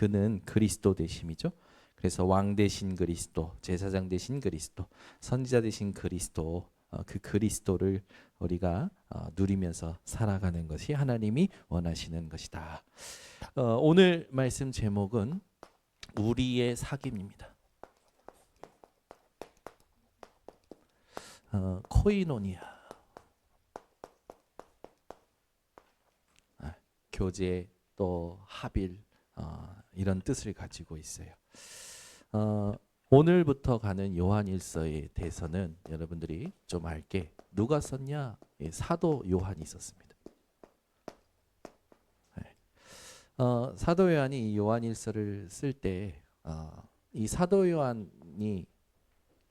그는 그리스도 되심이죠. 그래서 왕 되신 그리스도, 제사장 되신 그리스도, 선지자 되신 그리스도, 그 그리스도를 우리가 누리면서 살아가는 것이 하나님이 원하시는 것이다. 오늘 말씀 제목은 우리의 사귐입니다. 코이노니아, 교제 또 합일, 이런 뜻을 가지고 있어요. 오늘부터 가는 요한일서에 대해서는 여러분들이 좀 알게, 누가 썼냐? 사도 요한이 썼습니다. 사도 요한이 이 요한일서를 쓸 때 이 사도 요한이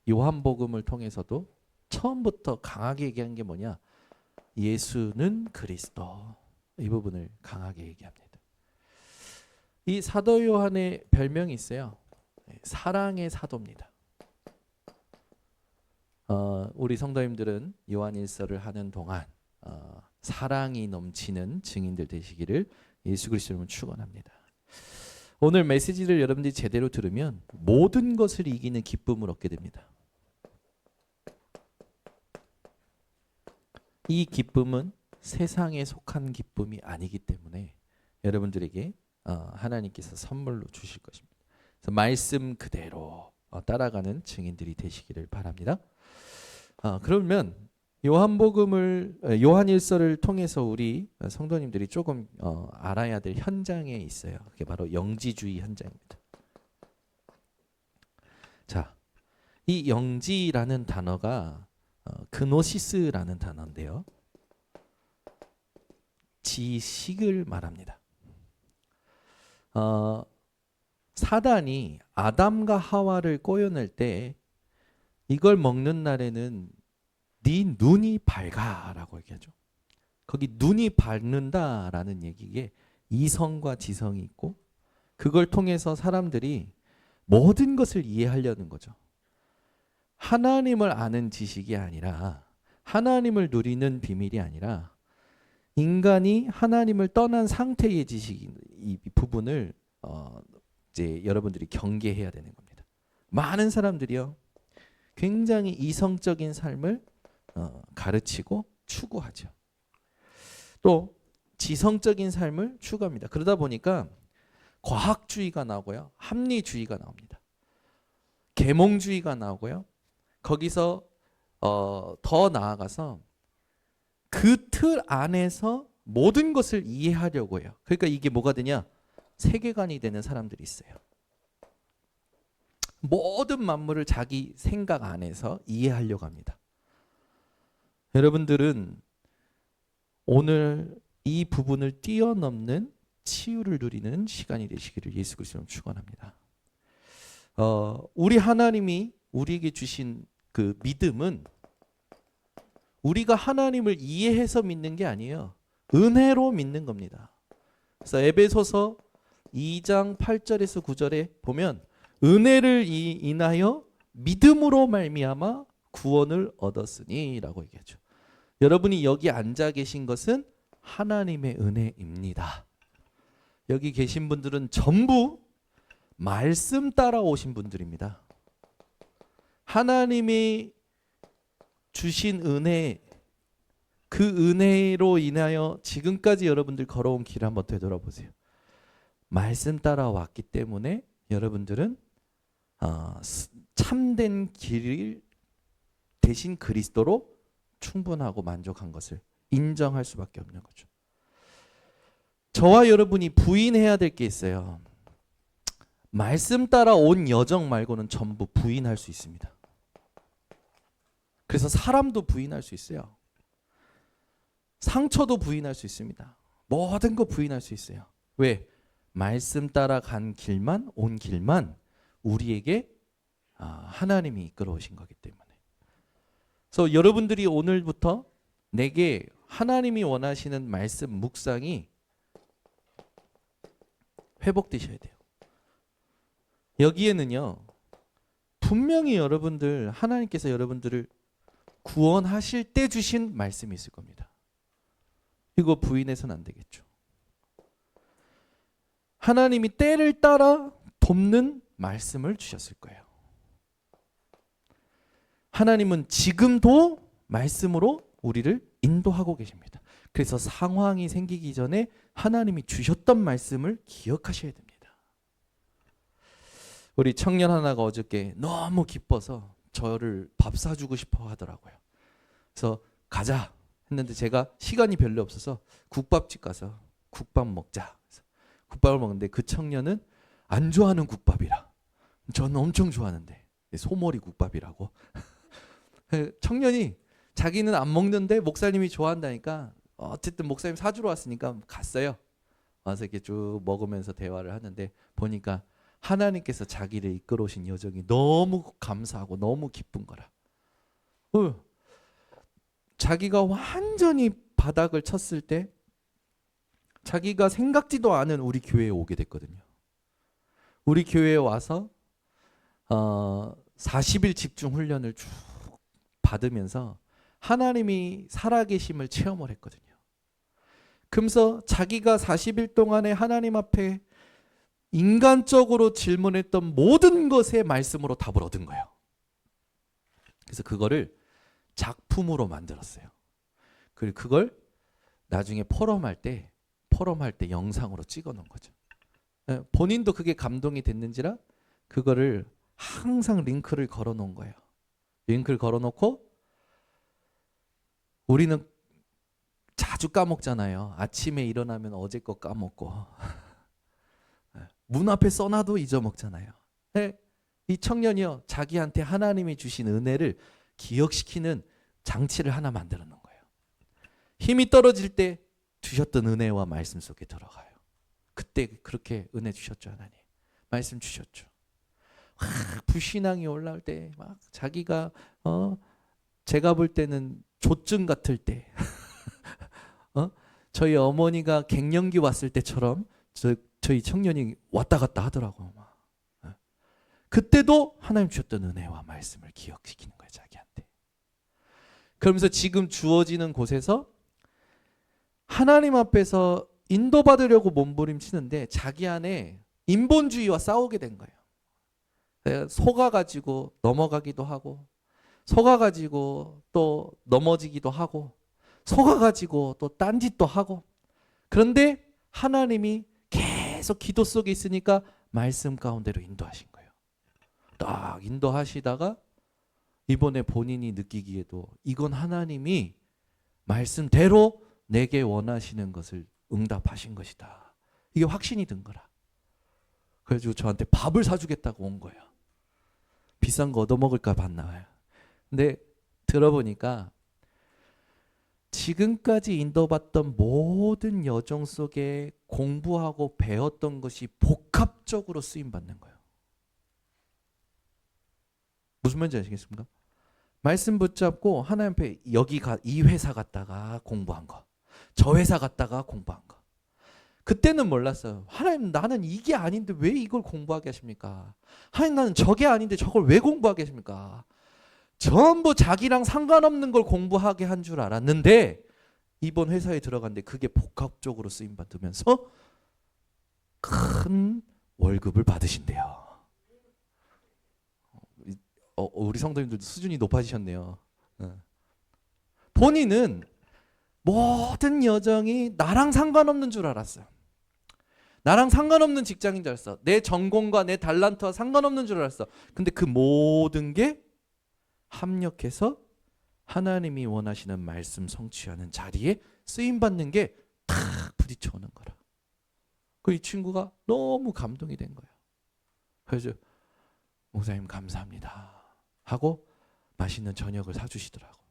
요한복음을 통해서도 처음부터 강하게 얘기한 게 뭐냐? 예수는 그리스도. 이 부분을 강하게 얘기합니다. 이 사도 요한의 별명이 있어요. 사랑의 사도입니다. 우리 성도님들은 요한일서를 하는 동안 사랑이 넘치는 증인들 되시기를 예수 그리스도로 축원합니다. 오늘 메시지를 여러분들이 제대로 들으면 모든 것을 이기는 기쁨을 얻게 됩니다. 이 기쁨은 세상에 속한 기쁨이 아니기 때문에 여러분들에게 하나님께서 선물로 주실 것입니다. 그래서 말씀 그대로 따라가는 증인들이 되시기를 바랍니다. 그러면 요한일서를 통해서 우리 성도님들이 조금 알아야 될 현장에 있어요. 그게 바로 영지주의 현장입니다. 자, 이 영지라는 단어가 그노시스라는 단어인데요. 지식을 말합니다. 사단이 아담과 하와를 꼬여낼 때 이걸 먹는 날에는 네 눈이 밝아라고 얘기하죠. 거기 눈이 밝는다라는 얘기에 이성과 지성이 있고 그걸 통해서 사람들이 모든 것을 이해하려는 거죠. 하나님을 아는 지식이 아니라, 하나님을 누리는 비밀이 아니라 인간이 하나님을 떠난 상태의 지식, 이 부분을 이제 여러분들이 경계해야 되는 겁니다. 많은 사람들이요, 굉장히 이성적인 삶을 가르치고 추구하죠. 또 지성적인 삶을 추구합니다. 그러다 보니까 과학주의가 나오고요, 합리주의가 나옵니다. 계몽주의가 나오고요, 거기서 더 나아가서 그 틀 안에서 모든 것을 이해하려고 해요. 그러니까 이게 뭐가 되냐? 세계관이 되는 사람들이 있어요. 모든 만물을 자기 생각 안에서 이해하려고 합니다. 여러분들은 오늘 이 부분을 뛰어넘는 치유를 누리는 시간이 되시기를 예수 그리스도로 축원합니다. 우리 하나님이 우리에게 주신 그 믿음은 우리가 하나님을 이해해서 믿는 게 아니에요. 은혜로 믿는 겁니다. 그래서 에베소서 2장 8절에서 9절에 보면 은혜를 인하여 믿음으로 말미암아 구원을 얻었으니라고 얘기하죠. 여러분이 여기 앉아 계신 것은 하나님의 은혜입니다. 여기 계신 분들은 전부 말씀 따라 오신 분들입니다. 하나님이 주신 은혜, 그 은혜로 인하여 지금까지 여러분들 걸어온 길을 한번 되돌아보세요. 말씀 따라 왔기 때문에 여러분들은 참된 길 대신 그리스도로 충분하고 만족한 것을 인정할 수밖에 없는 거죠. 저와 여러분이 부인해야 될 게 있어요. 말씀 따라 온 여정 말고는 전부 부인할 수 있습니다. 그래서 사람도 부인할 수 있어요. 상처도 부인할 수 있습니다. 모든 거 부인할 수 있어요. 왜? 말씀 따라 온 길만 우리에게 하나님이 이끌어 오신 거기 때문에. 그래서 여러분들이 오늘부터 내게 하나님이 원하시는 말씀 묵상이 회복되셔야 돼요. 여기에는요, 분명히 하나님께서 여러분들을 구원하실 때 주신 말씀이 있을 겁니다. 이거 부인해서는 안 되겠죠. 하나님이 때를 따라 돕는 말씀을 주셨을 거예요. 하나님은 지금도 말씀으로 우리를 인도하고 계십니다. 그래서 상황이 생기기 전에 하나님이 주셨던 말씀을 기억하셔야 됩니다. 우리 청년 하나가 어저께 너무 기뻐서 저를 밥 사주고 싶어 하더라고요. 그래서 가자 했는데 제가 시간이 별로 없어서 국밥집 가서 국밥 먹자. 그래서 국밥을 먹는데 그 청년은 안 좋아하는 국밥이라. 저는 엄청 좋아하는데 소머리 국밥이라고. 청년이 자기는 안 먹는데 목사님이 좋아한다니까 어쨌든 목사님 사주러 왔으니까 갔어요. 와서 이렇게 쭉 먹으면서 대화를 하는데 보니까 하나님께서 자기를 이끌어 오신 여정이 너무 감사하고 너무 기쁜 거라. 자기가 완전히 바닥을 쳤을 때 자기가 생각지도 않은 우리 교회에 오게 됐거든요. 우리 교회에 와서 40일 집중 훈련을 쭉 받으면서 하나님이 살아계심을 체험을 했거든요. 그러면서 자기가 40일 동안에 하나님 앞에 인간적으로 질문했던 모든 것에 말씀으로 답을 얻은 거예요. 그래서 그거를 작품으로 만들었어요. 그리고 그걸 나중에 포럼할 때 영상으로 찍어 놓은 거죠. 본인도 그게 감동이 됐는지라 그거를 항상 링크를 걸어 놓은 거예요. 링크를 걸어 놓고 우리는 자주 까먹잖아요. 아침에 일어나면 어제 거 까먹고 문 앞에 써놔도 잊어먹잖아요. 이 청년이요, 자기한테 하나님이 주신 은혜를 기억시키는 장치를 하나 만들어 놓은 거예요. 힘이 떨어질 때 주셨던 은혜와 말씀 속에 들어가요. 그때 그렇게 은혜 주셨죠. 하나님 말씀 주셨죠. 불신앙이 올라올 때 막 자기가 제가 볼 때는 조증 같을 때 저희 어머니가 갱년기 왔을 때처럼 저희 청년이 왔다 갔다 하더라고요. 그때도 하나님 주셨던 은혜와 말씀을 기억시키는 거예요. 자기한테. 그러면서 지금 주어지는 곳에서 하나님 앞에서 인도받으려고 몸부림치는데 자기 안에 인본주의와 싸우게 된 거예요. 속아가지고 넘어가기도 하고 속아가지고 또 넘어지기도 하고 속아가지고 또 딴짓도 하고. 그런데 하나님이 계속 기도 속에 있으니까 말씀 가운데로 인도하신 거예요. 딱 인도하시다가 이번에 본인이 느끼기에도 이건 하나님이 말씀대로 내게 원하시는 것을 응답하신 것이다. 이게 확신이 든 거라. 그래가지고 저한테 밥을 사주겠다고 온 거예요. 비싼 거 얻어먹을까 봤나. 근데 들어보니까 지금까지 인도받던 모든 여정 속에 공부하고 배웠던 것이 복합적으로 쓰임받는 거예요. 무슨 말인지 아시겠습니까? 말씀 붙잡고 하나님 앞에 이 회사 갔다가 공부한 거, 저 회사 갔다가 공부한 거. 그때는 몰랐어요. 하나님, 나는 이게 아닌데 왜 이걸 공부하게 하십니까? 하나님, 나는 저게 아닌데 저걸 왜 공부하게 하십니까? 전부 자기랑 상관없는 걸 공부하게 한 줄 알았는데 이번 회사에 들어갔는데 그게 복합적으로 쓰임받으면서 큰 월급을 받으신대요. 우리 성도님들도 수준이 높아지셨네요. 본인은 모든 여정이 나랑 상관없는 줄 알았어요. 나랑 상관없는 직장인 줄 알았어. 내 전공과 내 달란트와 상관없는 줄 알았어. 근데 그 모든 게 합력해서 하나님이 원하시는 말씀 성취하는 자리에 쓰임받는 게 탁 부딪혀오는 거라. 이 친구가 너무 감동이 된 거예요. 그래서 목사님 감사합니다 하고 맛있는 저녁을 사주시더라고.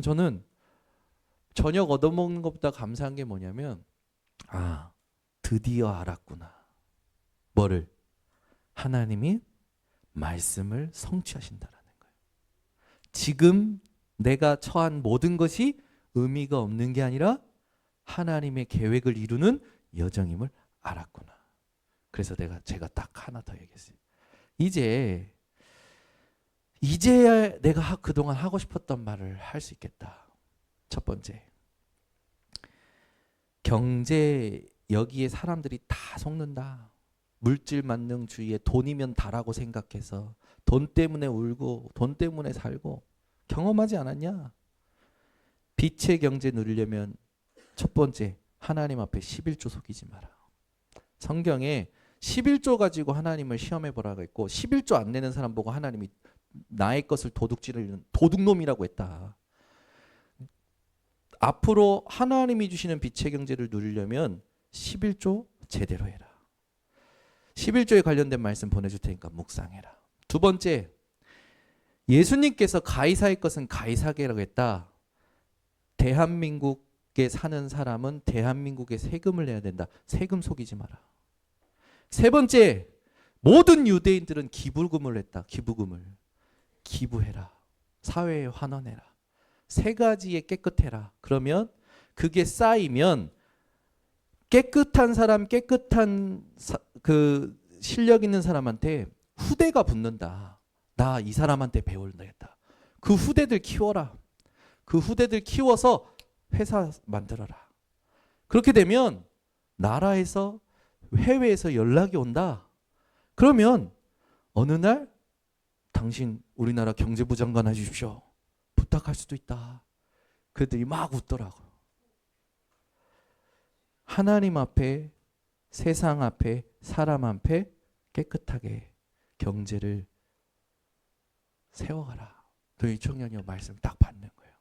저는 저녁 얻어먹는 것보다 감사한 게 뭐냐면 드디어 알았구나. 뭐를? 하나님이 말씀을 성취하신다라는 거예요. 지금 내가 처한 모든 것이 의미가 없는 게 아니라 하나님의 계획을 이루는 여정임을 알았구나. 그래서 제가 딱 하나 더 얘기했어요. 이제야 내가 그동안 하고 싶었던 말을 할 수 있겠다. 첫 번째, 경제 여기에 사람들이 다 속는다. 물질 만능주의에 돈이면 다라고 생각해서 돈 때문에 울고 돈 때문에 살고 경험하지 않았냐? 빛의 경제 누리려면 첫 번째 하나님 앞에 11조 속이지 마라. 성경에 11조 가지고 하나님을 시험해 보라고 했고 11조 안 내는 사람 보고 하나님이 나의 것을 도둑질하는 도둑놈이라고 했다. 앞으로 하나님이 주시는 빛의 경제를 누리려면 11조 제대로 해라. 11조에 관련된 말씀 보내줄 테니까 묵상해라. 두 번째, 예수님께서 가이사의 것은 가이사게라고 했다. 대한민국에 사는 사람은 대한민국에 세금을 내야 된다. 세금 속이지 마라. 세 번째, 모든 유대인들은 기부금을 했다. 기부금을. 기부해라. 사회에 환원해라. 세 가지에 깨끗해라. 그러면 그게 쌓이면 깨끗한 사람, 깨끗한 그 실력 있는 사람한테 후대가 붙는다. 나 이 사람한테 배울겠다. 그 후대들 키워라. 그 후대들 키워서 회사 만들어라. 그렇게 되면 나라에서 해외에서 연락이 온다. 그러면 어느 날 당신 우리나라 경제부 장관 해주십시오. 부탁할 수도 있다. 그랬더니 막 웃더라고. 하나님 앞에, 세상 앞에, 사람 앞에 깨끗하게 경제를 세워가라. 이 청년이 말씀을 딱 받는 거예요.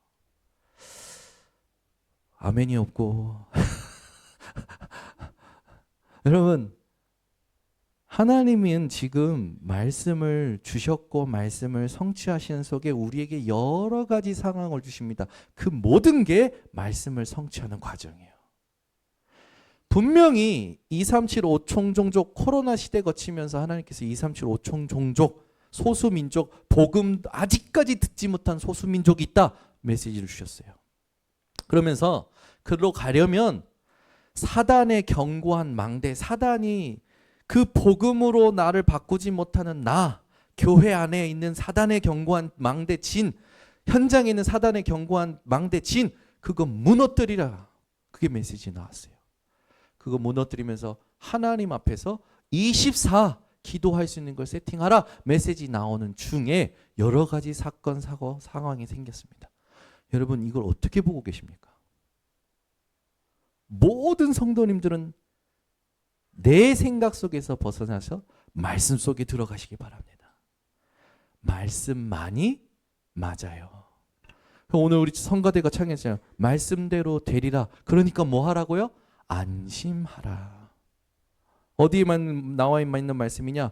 아멘이 없고 여러분, 하나님은 지금 말씀을 주셨고 말씀을 성취하시는 속에 우리에게 여러 가지 상황을 주십니다. 그 모든 게 말씀을 성취하는 과정이에요. 분명히 2375총 종족 코로나 시대 거치면서 하나님께서 2375총 종족 소수민족 복음 아직까지 듣지 못한 소수민족이 있다 메시지를 주셨어요. 그러면서 그로 가려면 사단의 견고한 망대, 사단이 그 복음으로 나를 바꾸지 못하는 나, 교회 안에 있는 사단의 견고한 망대 진, 현장에 있는 사단의 견고한 망대 진, 그거 무너뜨리라. 그게 메시지 나왔어요. 그거 무너뜨리면서 하나님 앞에서 24 기도할 수 있는 걸 세팅하라 메시지 나오는 중에 여러 가지 사건, 사고, 상황이 생겼습니다. 여러분 이걸 어떻게 보고 계십니까? 모든 성도님들은 내 생각 속에서 벗어나서 말씀 속에 들어가시기 바랍니다. 말씀만이 맞아요. 오늘 우리 성가대가 창했잖아요. 말씀대로 되리라. 그러니까 뭐 하라고요? 안심하라. 어디에만 나와 있는 말씀이냐?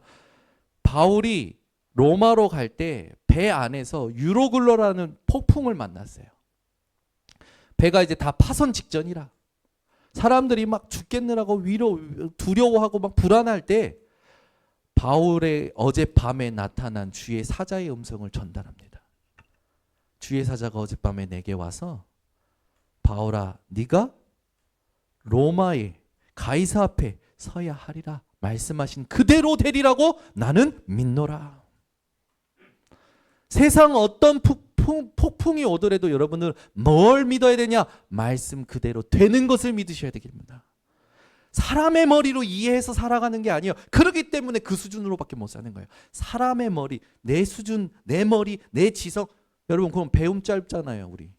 바울이 로마로 갈 때 배 안에서 유로글로라는 폭풍을 만났어요. 배가 이제 다 파선 직전이라. 사람들이 막 죽겠느라고 두려워하고 막 불안할 때 바울의 어젯밤에 나타난 주의 사자의 음성을 전달합니다. 주의 사자가 어젯밤에 내게 와서 바울아 네가 로마의 가이사 앞에 서야 하리라 말씀하신 그대로 되리라고 나는 믿노라. 세상 어떤 폭풍이 오더라도 여러분은 뭘 믿어야 되냐? 말씀 그대로 되는 것을 믿으셔야 되겠습니다. 사람의 머리로 이해해서 살아가는 게 아니에요. 그렇기 때문에 그 수준으로밖에 못 사는 거예요. 사람의 머리, 내 수준, 내 머리, 내 지성. 여러분 그럼 배움 짧잖아요. 우리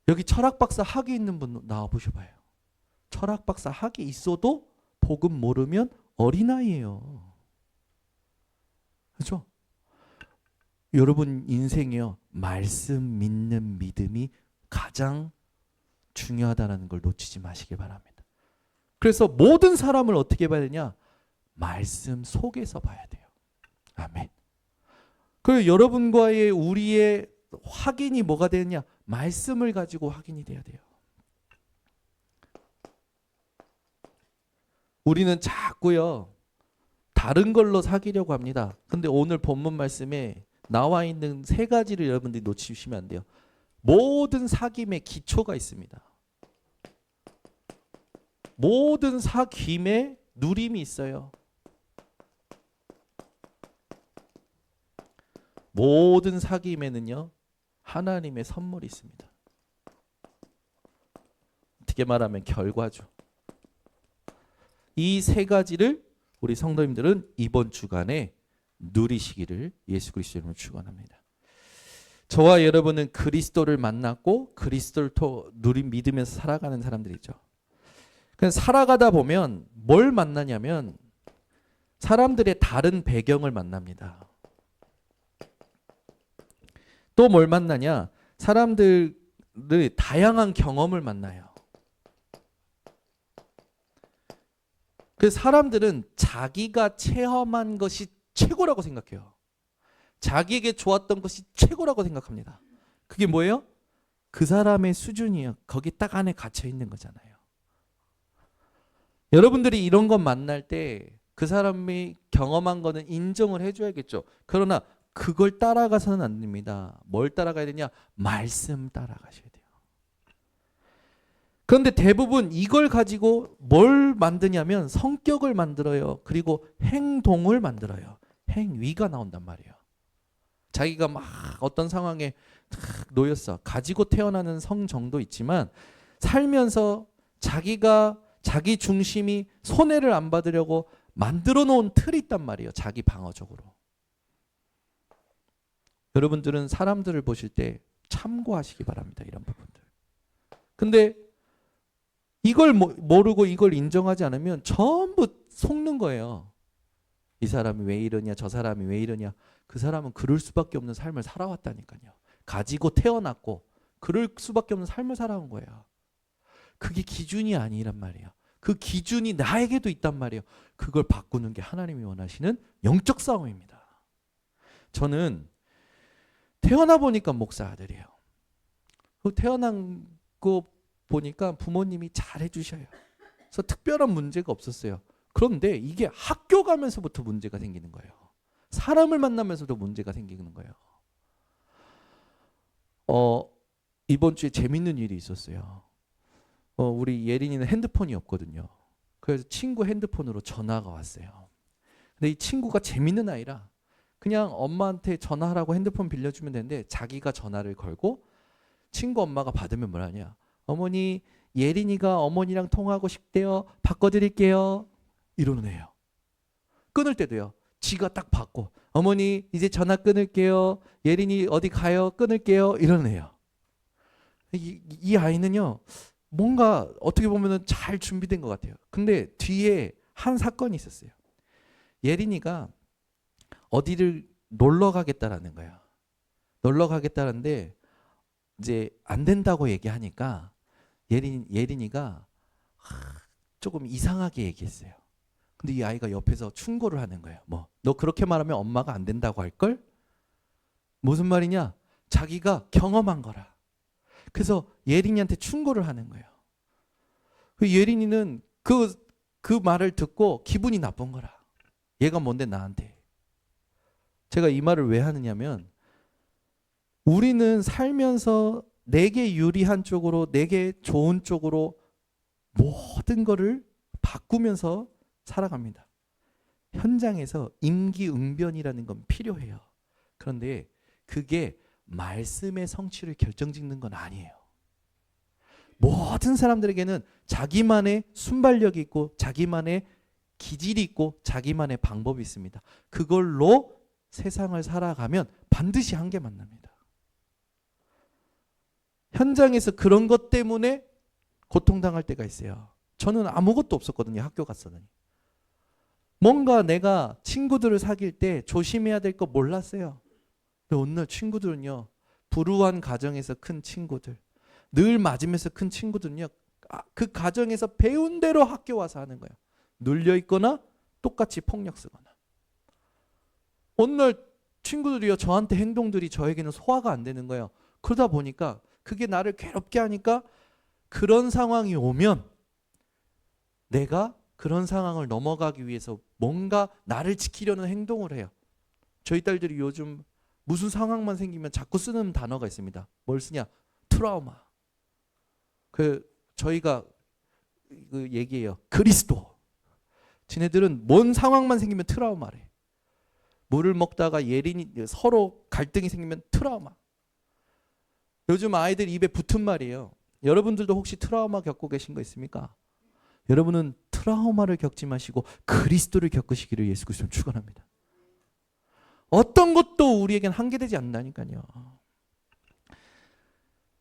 여기 철학박사 학위 있는 분 나와보셔봐요. 철학박사 학위 있어도 복음 모르면 어린아이예요. 그렇죠? 여러분 인생이요. 말씀 믿는 믿음이 가장 중요하다는 걸 놓치지 마시기 바랍니다. 그래서 모든 사람을 어떻게 봐야 되냐? 말씀 속에서 봐야 돼요. 아멘. 그리고 여러분과의 우리의 확인이 뭐가 되느냐? 말씀을 가지고 확인이 돼야 돼요. 우리는 자꾸요 다른 걸로 사귀려고 합니다. 근데 오늘 본문 말씀에 나와 있는 세 가지를 여러분들이 놓치시면 안 돼요. 모든 사귐의 기초가 있습니다. 모든 사귐에 누림이 있어요. 모든 사귐에는요 하나님의 선물이 있습니다. 어떻게 말하면 결과죠. 이 세 가지를 우리 성도님들은 이번 주간에 누리시기를 예수 그리스도 이름으로 축원합니다. 저와 여러분은 그리스도를 만났고 그리스도를 믿으면서 살아가는 사람들이죠. 그래서 살아가다 보면 뭘 만나냐면 사람들의 다른 배경을 만납니다. 또 뭘 만나냐? 사람들의 다양한 경험을 만나요. 그래서 사람들은 자기가 체험한 것이 최고라고 생각해요. 자기에게 좋았던 것이 최고라고 생각합니다. 그게 뭐예요? 그 사람의 수준이에요. 거기 딱 안에 갇혀 있는 거잖아요. 여러분들이 이런 것 만날 때 그 사람이 경험한 거는 인정을 해줘야겠죠. 그러나 그걸 따라가서는 안 됩니다. 뭘 따라가야 되냐? 말씀 따라가셔야 돼요. 그런데 대부분 이걸 가지고 뭘 만드냐면 성격을 만들어요. 그리고 행동을 만들어요. 행위가 나온단 말이에요. 자기가 막 어떤 상황에 놓였어. 가지고 태어나는 성정도 있지만 살면서 자기가 자기 중심이 손해를 안 받으려고 만들어 놓은 틀이 있단 말이에요. 자기 방어적으로. 여러분들은 사람들을 보실 때 참고하시기 바랍니다. 이런 부분들. 근데 이걸 모르고 이걸 인정하지 않으면 전부 속는 거예요. 이 사람이 왜 이러냐, 저 사람이 왜 이러냐. 그 사람은 그럴 수밖에 없는 삶을 살아왔다니까요. 가지고 태어났고 그럴 수밖에 없는 삶을 살아온 거예요. 그게 기준이 아니란 말이에요. 그 기준이 나에게도 있단 말이에요. 그걸 바꾸는 게 하나님이 원하시는 영적 싸움입니다. 저는 태어나 보니까 목사 아들이에요. 태어난 거 보니까 부모님이 잘 해주셔요. 그래서 특별한 문제가 없었어요. 그런데 이게 학교 가면서부터 문제가 생기는 거예요. 사람을 만나면서도 문제가 생기는 거예요. 이번 주에 재밌는 일이 있었어요. 우리 예린이는 핸드폰이 없거든요. 그래서 친구 핸드폰으로 전화가 왔어요. 근데 이 친구가 재밌는 아이라 그냥 엄마한테 전화하라고 핸드폰 빌려주면 되는데 자기가 전화를 걸고 친구 엄마가 받으면 뭐라냐? 어머니, 예린이가 어머니랑 통화하고 싶대요. 바꿔드릴게요. 이러는 애예요. 끊을 때도요. 지가 딱 받고 어머니 이제 전화 끊을게요. 예린이 어디 가요? 끊을게요. 이러는 애예요. 이 아이는요. 뭔가 어떻게 보면 잘 준비된 것 같아요. 근데 뒤에 한 사건이 있었어요. 예린이가 어디를 놀러 가겠다라는 거예요. 놀러 가겠다는데 이제 안 된다고 얘기하니까 예린이가 조금 이상하게 얘기했어요. 근데 이 아이가 옆에서 충고를 하는 거예요. 너 그렇게 말하면 엄마가 안 된다고 할걸? 무슨 말이냐? 자기가 경험한 거라. 그래서 예린이한테 충고를 하는 거예요. 예린이는 그 말을 듣고 기분이 나쁜 거라. 얘가 뭔데 나한테. 제가 이 말을 왜 하느냐면 우리는 살면서 내게 유리한 쪽으로 내게 좋은 쪽으로 모든 거를 바꾸면서 살아갑니다. 현장에서 임기응변이라는 건 필요해요. 그런데 그게 말씀의 성취를 결정짓는 건 아니에요. 모든 사람들에게는 자기만의 순발력이 있고 자기만의 기질이 있고 자기만의 방법이 있습니다. 그걸로 세상을 살아가면 반드시 한계 만납니다. 현장에서 그런 것 때문에 고통당할 때가 있어요. 저는 아무것도 없었거든요. 학교 갔었더니. 뭔가 내가 친구들을 사귈 때 조심해야 될 거 몰랐어요. 근데 어느 날 친구들은요. 불우한 가정에서 큰 친구들. 늘 맞으면서 큰 친구들은요. 그 가정에서 배운 대로 학교 와서 하는 거예요. 눌려있거나 똑같이 폭력 쓰거나. 어느 날 친구들이요. 저한테 행동들이 저에게는 소화가 안 되는 거예요. 그러다 보니까 그게 나를 괴롭게 하니까 그런 상황이 오면 내가 그런 상황을 넘어가기 위해서 뭔가 나를 지키려는 행동을 해요. 저희 딸들이 요즘 무슨 상황만 생기면 자꾸 쓰는 단어가 있습니다. 뭘 쓰냐? 트라우마. 저희가 얘기해요. 그리스도. 지네들은 뭔 상황만 생기면 트라우마래. 물을 먹다가 예린이 서로 갈등이 생기면 트라우마. 요즘 아이들 입에 붙은 말이에요. 여러분들도 혹시 트라우마 겪고 계신 거 있습니까? 여러분은 트라우마를 겪지 마시고 그리스도를 겪으시기를 예수 그리스도는 축원합니다. 어떤 것도 우리에겐 한계되지 않는다니까요.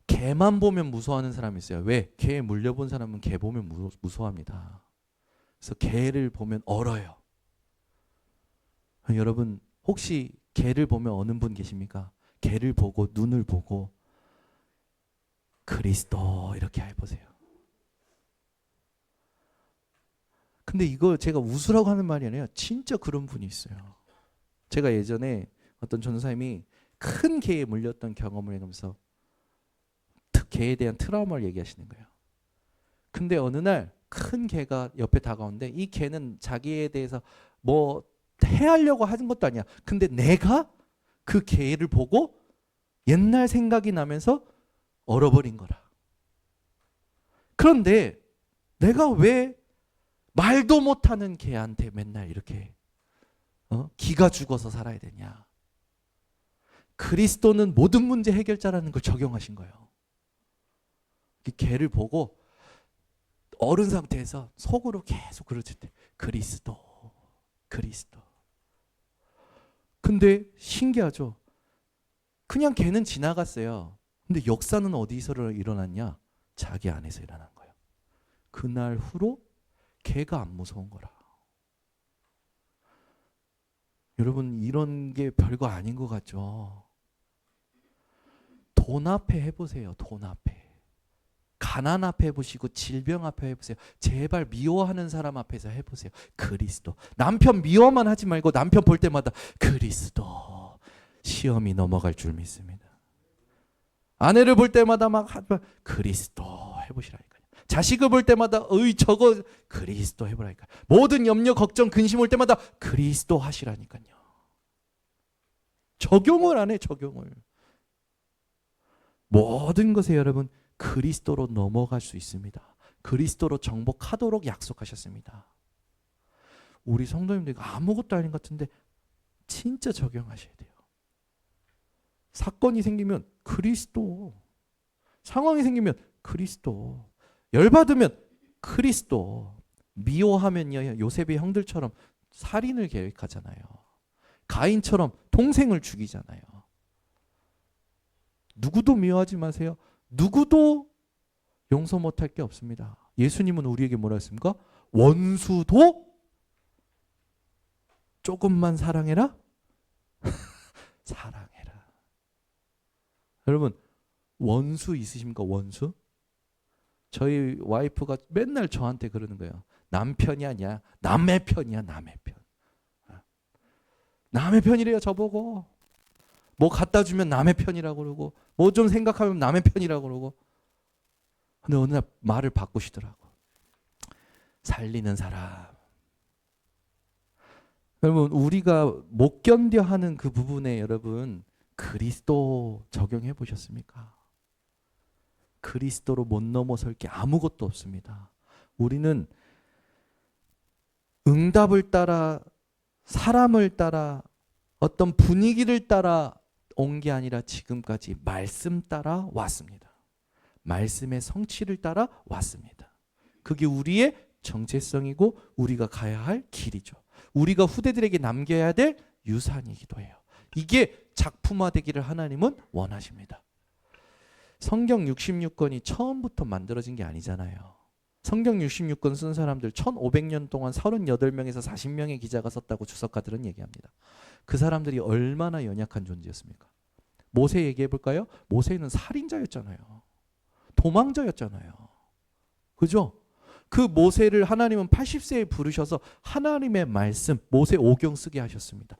개만 보면 무서워하는 사람이 있어요. 왜? 개에 물려본 사람은 개 보면 무서워합니다. 그래서 개를 보면 얼어요. 여러분 혹시 개를 보면 어느 분 계십니까? 개를 보고 눈을 보고 그리스도 이렇게 해보세요. 근데 이거 제가 웃으라고 하는 말이 아니라 진짜 그런 분이 있어요. 제가 예전에 어떤 전도사님이 큰 개에 물렸던 경험을 해가면서 개에 대한 트라우마를 얘기하시는 거예요. 근데 어느 날 큰 개가 옆에 다가오는데 이 개는 자기에 대해서 뭐 해하려고 하는 것도 아니야. 근데 내가 그 개를 보고 옛날 생각이 나면서 얼어버린 거라. 그런데 내가 왜 말도 못하는 개한테 맨날 이렇게 기가 죽어서 살아야 되냐. 그리스도는 모든 문제 해결자라는 걸 적용하신 거예요. 그 개를 보고 어른 상태에서 속으로 계속 그러실 때 그리스도. 근데 신기하죠. 그냥 개는 지나갔어요. 근데 역사는 어디서 일어났냐? 자기 안에서 일어난 거예요. 그날 후로 개가 안 무서운 거라. 여러분 이런 게 별거 아닌 것 같죠? 돈 앞에 해보세요. 돈 앞에. 가난 앞에 해보시고 질병 앞에 해보세요. 제발 미워하는 사람 앞에서 해보세요. 그리스도. 남편 미워만 하지 말고 남편 볼 때마다 그리스도. 시험이 넘어갈 줄 믿습니다. 아내를 볼 때마다 막 그리스도 해보시라니까요. 자식을 볼 때마다 저거 그리스도 해보라니까요. 모든 염려 걱정 근심 올 때마다 그리스도 하시라니까요. 적용을 안 해. 적용을. 모든 것에 여러분 그리스도로 넘어갈 수 있습니다. 그리스도로 정복하도록 약속하셨습니다. 우리 성도님들 아무것도 아닌 것 같은데 진짜 적용하셔야 돼요. 사건이 생기면 그리스도, 상황이 생기면 그리스도, 열받으면 그리스도, 미워하면요 요셉의 형들처럼 살인을 계획하잖아요. 가인처럼 동생을 죽이잖아요. 누구도 미워하지 마세요. 누구도 용서 못할 게 없습니다. 예수님은 우리에게 뭐라 했습니까? 원수도 조금만 사랑해라? 사랑해라. 여러분 원수 있으십니까? 원수? 저희 와이프가 맨날 저한테 그러는 거예요. 남편이 아니야. 남의 편이야. 남의 편. 남의 편이래요. 저보고. 뭐 갖다 주면 남의 편이라고 그러고 뭐 좀 생각하면 남의 편이라고 그러고. 근데 어느 날 말을 바꾸시더라고. 살리는 사람. 여러분 우리가 못 견뎌 하는 그 부분에 여러분 그리스도 적용해 보셨습니까? 그리스도로 못 넘어설 게 아무것도 없습니다. 우리는 응답을 따라 사람을 따라 어떤 분위기를 따라 온 게 아니라 지금까지 말씀 따라 왔습니다. 말씀의 성취를 따라 왔습니다. 그게 우리의 정체성이고 우리가 가야 할 길이죠. 우리가 후대들에게 남겨야 될 유산이기도 해요. 이게 작품화되기를 하나님은 원하십니다. 성경 66권이 처음부터 만들어진 게 아니잖아요. 성경 66권 쓴 사람들 1500년 동안 38명에서 40명의 기자가 썼다고 주석가들은 얘기합니다. 그 사람들이 얼마나 연약한 존재였습니까? 모세 얘기해 볼까요? 모세는 살인자였잖아요. 도망자였잖아요. 그죠? 그 모세를 하나님은 80세에 부르셔서 하나님의 말씀 모세 오경 쓰게 하셨습니다.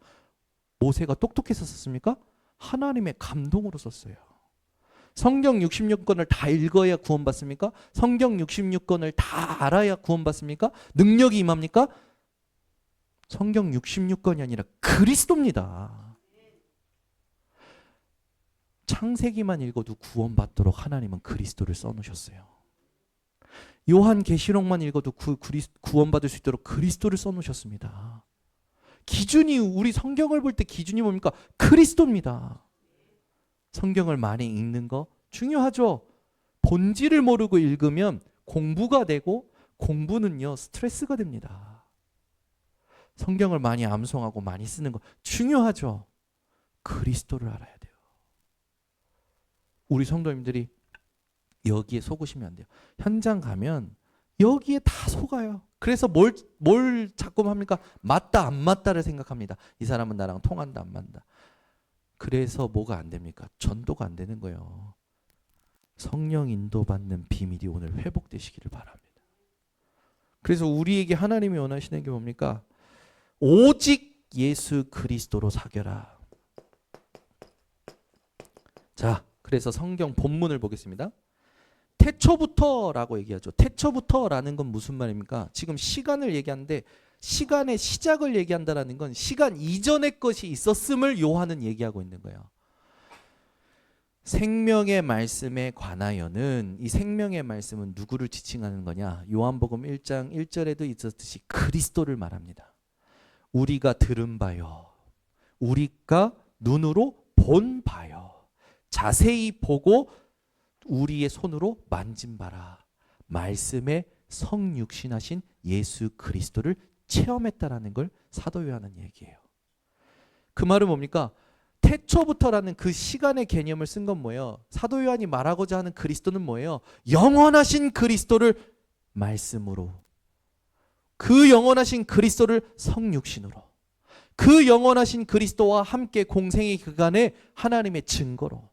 모세가 똑똑해서 썼습니까? 하나님의 감동으로 썼어요. 성경 66권을 다 읽어야 구원받습니까? 성경 66권을 다 알아야 구원받습니까? 능력이 임합니까? 성경 66권이 아니라 그리스도입니다. 창세기만 읽어도 구원받도록 하나님은 그리스도를 써놓으셨어요. 요한계시록만 읽어도 구원받을 수 있도록 그리스도를 써놓으셨습니다. 기준이 우리 성경을 볼 때 기준이 뭡니까? 그리스도입니다. 성경을 많이 읽는 거 중요하죠. 본질을 모르고 읽으면 공부가 되고 공부는요 스트레스가 됩니다. 성경을 많이 암송하고 많이 쓰는 거 중요하죠. 그리스도를 알아야 돼요. 우리 성도님들이 여기에 속으시면 안 돼요. 현장 가면 여기에 다 속아요. 그래서 뭘 자꾸 합니까? 맞다 안 맞다를 생각합니다. 이 사람은 나랑 통한다 안 맞다. 그래서 뭐가 안 됩니까? 전도가 안 되는 거예요. 성령 인도받는 비밀이 오늘 회복되시기를 바랍니다. 그래서 우리에게 하나님이 원하시는 게 뭡니까? 오직 예수 그리스도로 사겨라. 자, 그래서 성경 본문을 보겠습니다. 태초부터라고 얘기하죠. 태초부터라는 건 무슨 말입니까? 지금 시간을 얘기하는데 시간의 시작을 얘기한다라는 건 시간 이전의 것이 있었음을 요한은 얘기하고 있는 거예요. 생명의 말씀에 관하여는 이 생명의 말씀은 누구를 지칭하는 거냐? 요한복음 1장 1절에도 있었듯이 그리스도를 말합니다. 우리가 들은 바요. 우리가 눈으로 본 바요. 자세히 보고 우리의 손으로 만진 바라. 말씀에 성육신하신 예수 그리스도를 체험했다라는 걸 사도 요한은 얘기해요. 그 말은 뭡니까? 태초부터라는 그 시간의 개념을 쓴 건 뭐예요? 사도 요한이 말하고자 하는 그리스도는 뭐예요? 영원하신 그리스도를 말씀으로, 그 영원하신 그리스도를 성육신으로, 그 영원하신 그리스도와 함께 공생의 그간의 하나님의 증거로,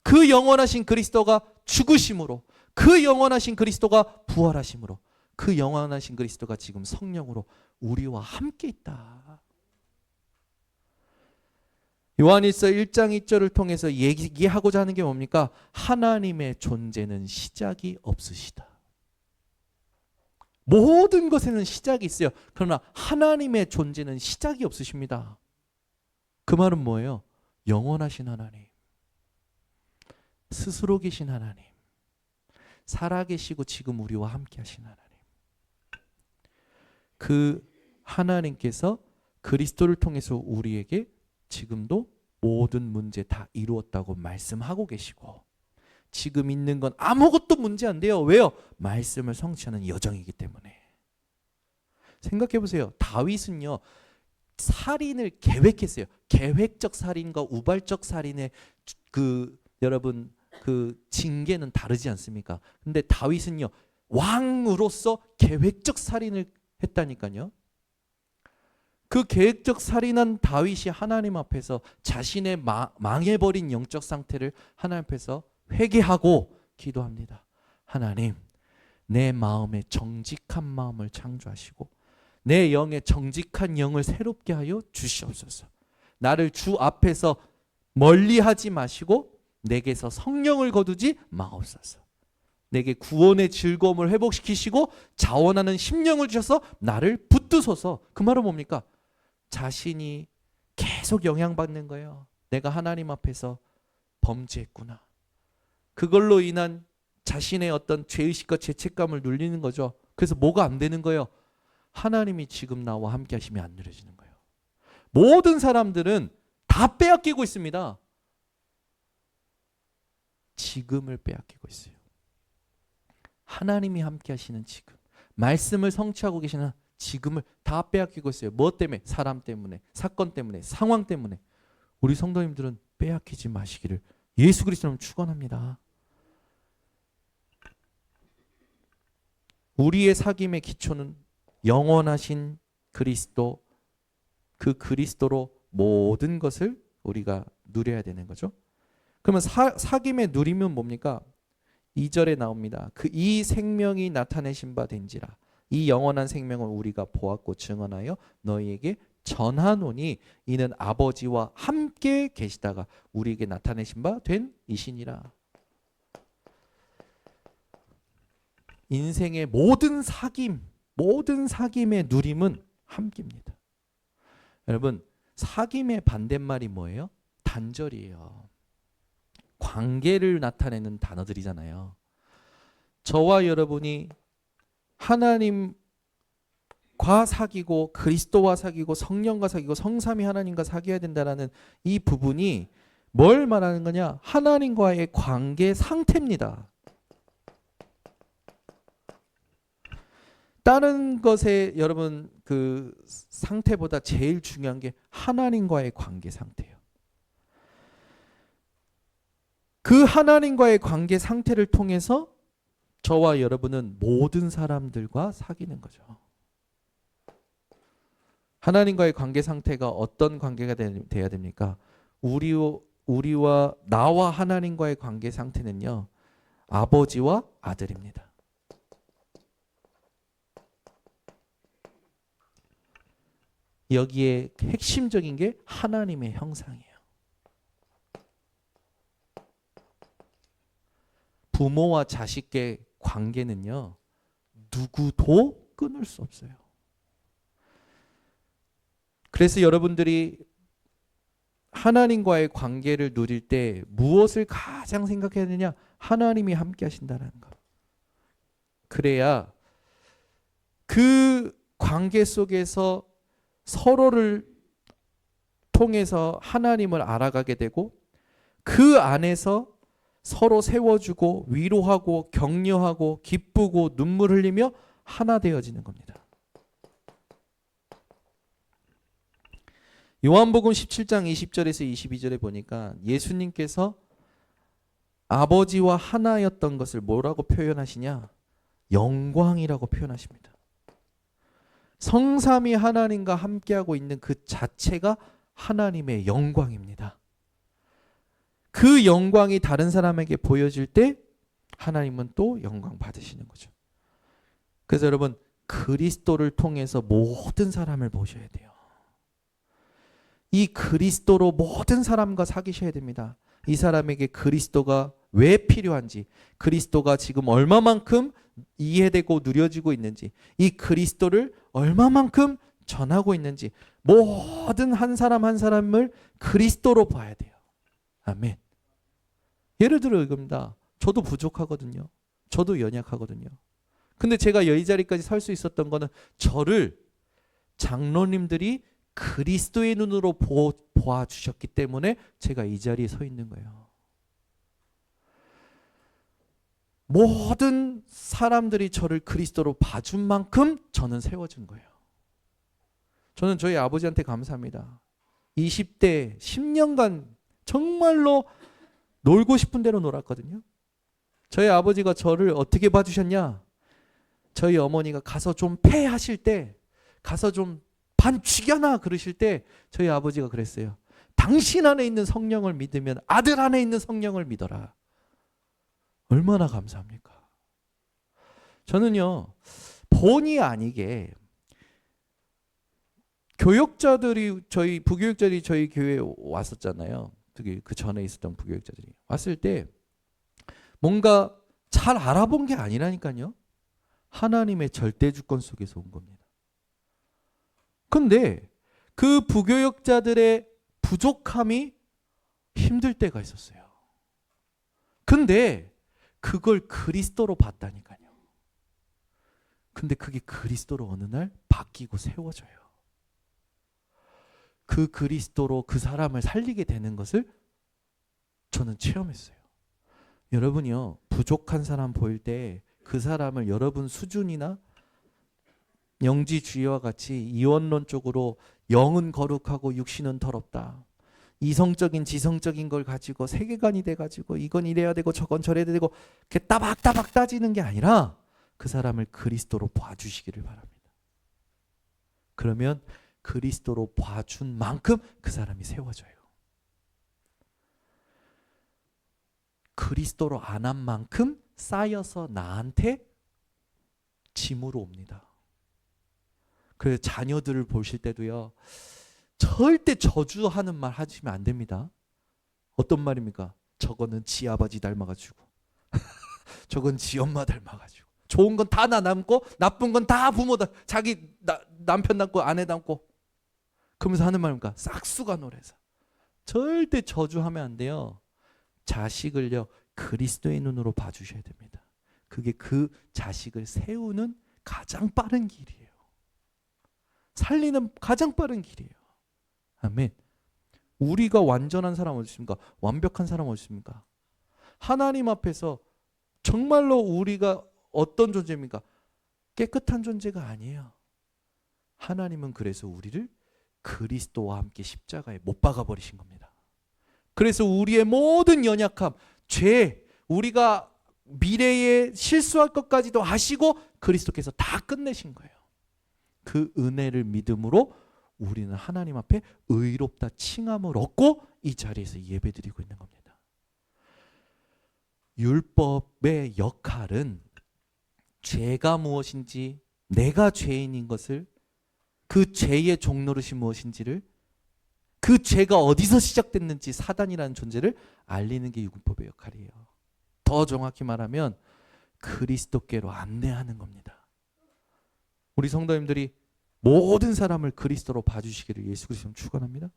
그 영원하신 그리스도가 죽으심으로, 그 영원하신 그리스도가 부활하심으로, 그 영원하신 그리스도가 지금 성령으로 우리와 함께 있다. 요한일서 1장 2절을 통해서 얘기하고자 하는 게 뭡니까? 하나님의 존재는 시작이 없으시다. 모든 것에는 시작이 있어요. 그러나 하나님의 존재는 시작이 없으십니다. 그 말은 뭐예요? 영원하신 하나님, 스스로 계신 하나님, 살아계시고 지금 우리와 함께 하신 하나님, 그 하나님께서 그리스도를 통해서 우리에게 지금도 모든 문제 다 이루었다고 말씀하고 계시고, 지금 있는 건 아무것도 문제 안 돼요. 왜요? 말씀을 성취하는 여정이기 때문에. 생각해 보세요. 다윗은요, 살인을 계획했어요. 계획적 살인과 우발적 살인의 여러분 그 징계는 다르지 않습니까? 근데 다윗은요, 왕으로서 계획적 살인을 했다니까요. 그 계획적 살인한 다윗이 하나님 앞에서 자신의 망해버린 영적 상태를 하나님 앞에서 회개하고 기도합니다. 하나님, 내 마음에 정직한 마음을 창조하시고 내 영에 정직한 영을 새롭게 하여 주시옵소서. 나를 주 앞에서 멀리하지 마시고 내게서 성령을 거두지 마옵소서. 내게 구원의 즐거움을 회복시키시고 자원하는 심령을 주셔서 나를 붙드소서. 그 말은 뭡니까? 자신이 계속 영향받는 거예요. 내가 하나님 앞에서 범죄했구나. 그걸로 인한 자신의 어떤 죄의식과 죄책감을 눌리는 거죠. 그래서 뭐가 안 되는 거예요? 하나님이 지금 나와 함께 하시면 안 누려지는 거예요. 모든 사람들은 다 빼앗기고 있습니다. 지금을 빼앗기고 있어요. 하나님이 함께 하시는 지금, 말씀을 성취하고 계시는 지금을 다 빼앗기고 있어요. 뭐 때문에? 사람 때문에, 사건 때문에, 상황 때문에. 우리 성도님들은 빼앗기지 마시기를 예수 그리스도로 축원합니다. 우리의 사귐의 기초는 영원하신 그리스도, 그 그리스도로 모든 것을 우리가 누려야 되는 거죠. 그러면 사귐의 누림은 뭡니까? 2절에 나옵니다. 이 생명이 나타내신 바 된지라. 이 영원한 생명을 우리가 보았고 증언하여 너희에게 전하노니 이는 아버지와 함께 계시다가 우리에게 나타내신 바 된 이시니라. 인생의 모든 사귐, 모든 사귐의 누림은 함께입니다. 여러분, 사귐의 반대말이 뭐예요? 단절이에요. 관계를 나타내는 단어들이잖아요. 저와 여러분이 하나님과 사귀고 그리스도와 사귀고 성령과 사귀고 성삼위 하나님과 사귀어야 된다는 이 부분이 뭘 말하는 거냐? 하나님과의 관계 상태입니다. 다른 것에 여러분 그 상태보다 제일 중요한 게 하나님과의 관계 상태예요. 그 하나님과의 관계 상태를 통해서 저와 여러분은 모든 사람들과 사귀는 거죠. 하나님과의 관계 상태가 어떤 관계가 돼야 됩니까? 우리와 나와 하나님과의 관계 상태는요, 아버지와 아들입니다. 여기에 핵심적인 게 하나님의 형상이에요. 부모와 자식의 관계는요, 누구도 끊을 수 없어요. 그래서 여러분들이 하나님과의 관계를 누릴 때 무엇을 가장 생각해야 되냐? 하나님이 함께 하신다는 것. 그래야 그 관계 속에서 서로를 통해서 하나님을 알아가게 되고 그 안에서 서로 세워주고 위로하고 격려하고 기쁘고 눈물 흘리며 하나 되어지는 겁니다. 요한복음 17장 20절에서 22절에 보니까 예수님께서 아버지와 하나였던 것을 뭐라고 표현하시냐? 영광이라고 표현하십니다. 성삼위 하나님과 함께하고 있는 그 자체가 하나님의 영광입니다. 그 영광이 다른 사람에게 보여질 때 하나님은 또 영광 받으시는 거죠. 그래서 여러분, 그리스도를 통해서 모든 사람을 보셔야 돼요. 이 그리스도로 모든 사람과 사귀셔야 됩니다. 이 사람에게 그리스도가 왜 필요한지, 그리스도가 지금 얼마만큼 이해되고 누려지고 있는지, 이 그리스도를 얼마만큼 전하고 있는지, 모든 한 사람 한 사람을 그리스도로 봐야 돼요. 아멘. 예를 들어 이겁니다. 저도 부족하거든요. 저도 연약하거든요. 근데 제가 이 자리까지 설 수 있었던 거는 저를 장로님들이 그리스도의 눈으로 보아주셨기 때문에 제가 이 자리에 서 있는 거예요. 모든 사람들이 저를 그리스도로 봐준 만큼 저는 세워진 거예요. 저는 저희 아버지한테 감사합니다. 20대 10년간 정말로 놀고 싶은 대로 놀았거든요. 저희 아버지가 저를 어떻게 봐주셨냐? 저희 어머니가 가서 좀 패하실 때, 가서 좀 반 죽여놔 그러실 때 저희 아버지가 그랬어요. 당신 안에 있는 성령을 믿으면 아들 안에 있는 성령을 믿어라. 얼마나 감사합니까? 저는요, 본의 아니게 교역자들이 저희 부교역자들이 저희 교회에 왔었잖아요. 특히 그 전에 있었던 부교역자들이 왔을 때 뭔가 잘 알아본 게 아니라니까요. 하나님의 절대 주권 속에서 온 겁니다. 근데 그 부교역자들의 부족함이 힘들 때가 있었어요. 근데 그걸 그리스도로 봤다니까요. 근데 그게 그리스도로 어느 날 바뀌고 세워져요. 그 그리스도로 그 사람을 살리게 되는 것을 저는 체험했어요. 여러분이요, 부족한 사람 보일 때 그 사람을 여러분 수준이나 영지주의와 같이 이원론 쪽으로 영은 거룩하고 육신은 더럽다, 이성적인 지성적인 걸 가지고 세계관이 돼가지고 이건 이래야 되고 저건 저래야 되고 이렇게 따박따박 따지는 게 아니라 그 사람을 그리스도로 봐주시기를 바랍니다. 그러면 그리스도로 봐준 만큼 그 사람이 세워져요. 그리스도로 안 한 만큼 쌓여서 나한테 짐으로 옵니다. 그래서 자녀들을 보실 때도요, 절대 저주하는 말 하시면 안 됩니다. 어떤 말입니까? 저거는 지 아버지 닮아가지고 저건 지 엄마 닮아가지고 좋은 건 다 나 닮고 나쁜 건 다 부모 자기 남편 닮고 아내 닮고, 그러면서 하는 말입니까? 싹수가 노래서. 절대 저주하면 안 돼요. 자식을요, 그리스도의 눈으로 봐주셔야 됩니다. 그게 그 자식을 세우는 가장 빠른 길이에요. 살리는 가장 빠른 길이에요. 아멘. 우리가 완전한 사람 어디 있습니까? 완벽한 사람 어디 있습니까? 하나님 앞에서 정말로 우리가 어떤 존재입니까? 깨끗한 존재가 아니에요. 하나님은 그래서 우리를 그리스도와 함께 십자가에 못 박아 버리신 겁니다. 그래서 우리의 모든 연약함, 죄, 우리가 미래에 실수할 것까지도 아시고 그리스도께서 다 끝내신 거예요. 그 은혜를 믿음으로 우리는 하나님 앞에 의롭다 칭함을 얻고 이 자리에서 예배드리고 있는 겁니다. 율법의 역할은 죄가 무엇인지, 내가 죄인인 것을, 그 죄의 종노릇이 무엇인지를, 그 죄가 어디서 시작됐는지 사단이라는 존재를 알리는 게 율법의 역할이에요. 더 정확히 말하면 그리스도께로 안내하는 겁니다. 우리 성도님들이 모든 사람을 그리스도로 봐주시기를 예수 그리스도는 축원합니다.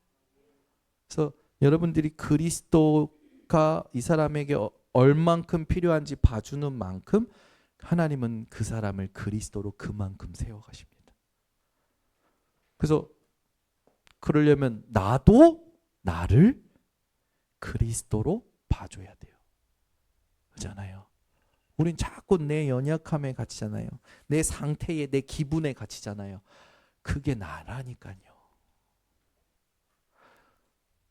그래서 여러분들이 그리스도가 이 사람에게 얼만큼 필요한지 봐주는 만큼 하나님은 그 사람을 그리스도로 그만큼 세워가십니다. 그래서 그러려면 나도 나를 그리스도로 봐줘야 돼요. 그렇잖아요. 우린 자꾸 내 연약함에 갇히잖아요. 내 상태에, 내 기분에 갇히잖아요. 그게 나라니까요.